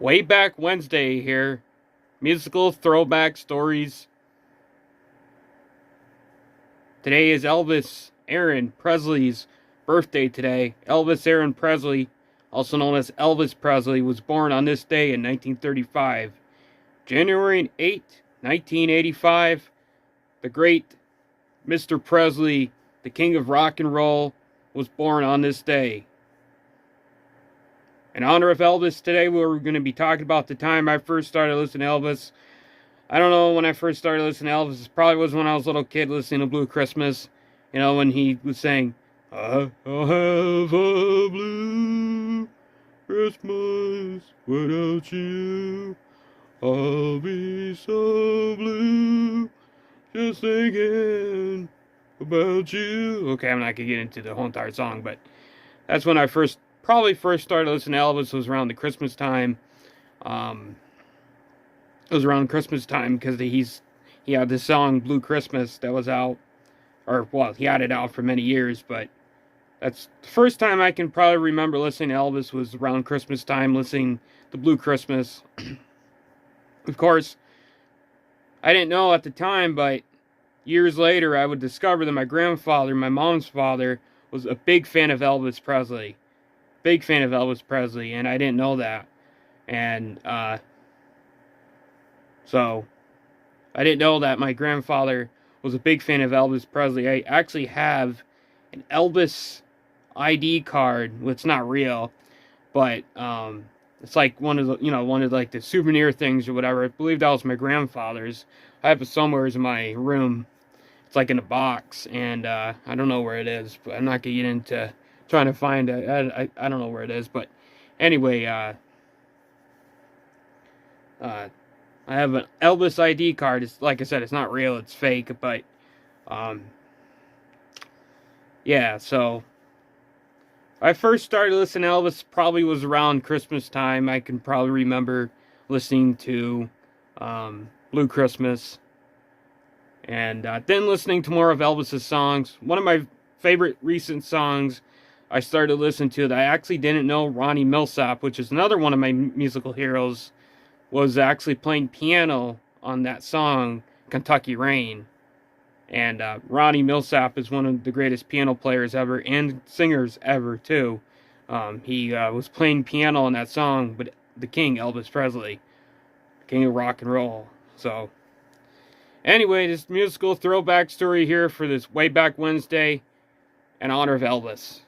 Wayback Wednesday here. Musical throwback stories. Today is Elvis Aaron Presley's birthday today. Elvis Aaron Presley, also known as Elvis Presley, was born on this day in 1935. January 8, 1985, the great Mr. Presley, the king of rock and roll, was born on this day. In honor of Elvis, today we're going to be talking about the time I first started listening to Elvis. I don't know when I first started listening to Elvis. It probably was when I was a little kid listening to Blue Christmas. You know, when he was saying, I'll have a blue Christmas without you. I'll be so blue just thinking about you. Okay, I'm not going to get into the whole entire song, but that's when I probably first started listening to Elvis. Was around the Christmas time. It was around Christmas time because he had this song Blue Christmas that was out, or well, he had it out for many years, but that's the first time I can probably remember listening to Elvis was around Christmas time, listening to Blue Christmas. Of course, I didn't know at the time, but years later I would discover that my grandfather, my mom's father, was a big fan of Elvis Presley. Big fan of Elvis Presley, and I didn't know that. And so I didn't know that my grandfather was a big fan of Elvis Presley. I actually have an Elvis ID card. Well, it's not real, but it's like one of like the souvenir things or whatever. I believe that was my grandfather's. I have it somewhere in my room. It's like in a box, and I don't know where it is, but I'm not gonna get into trying to find it. I don't know where it is, but anyway, I have an Elvis ID card. It's like I said, it's not real, it's fake, but yeah, so I first started listening to Elvis probably was around Christmas time. I can probably remember listening to Blue Christmas, and then listening to more of Elvis's songs. One of my favorite recent songs I started listening to that I actually didn't know Ronnie Milsap, which is another one of my musical heroes, was actually playing piano on that song, Kentucky Rain. And Ronnie Milsap is one of the greatest piano players ever, and singers ever, too. He was playing piano on that song, but the king, Elvis Presley, king of rock and roll. So, anyway, this musical throwback story here for this Wayback Wednesday in honor of Elvis.